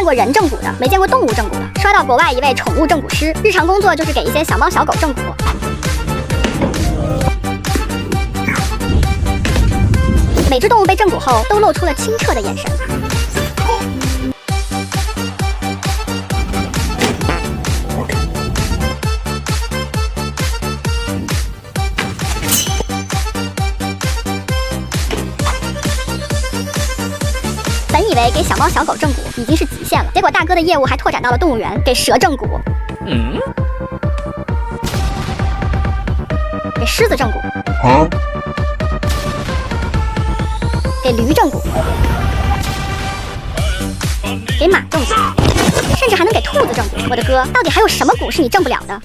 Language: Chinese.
过人正骨的，没见过动物正骨的。刷到国外一位宠物正骨师，日常工作就是给一些小猫小狗正骨。每只动物被正骨后，都露出了清澈的眼神。本以为给小猫小狗正骨已经是极限了，结果大哥的业务还拓展到了动物园，给蛇正骨，给狮子正骨，给驴正骨，给马正骨，甚至还能给兔子正骨。我的哥，到底还有什么骨是你正不了的？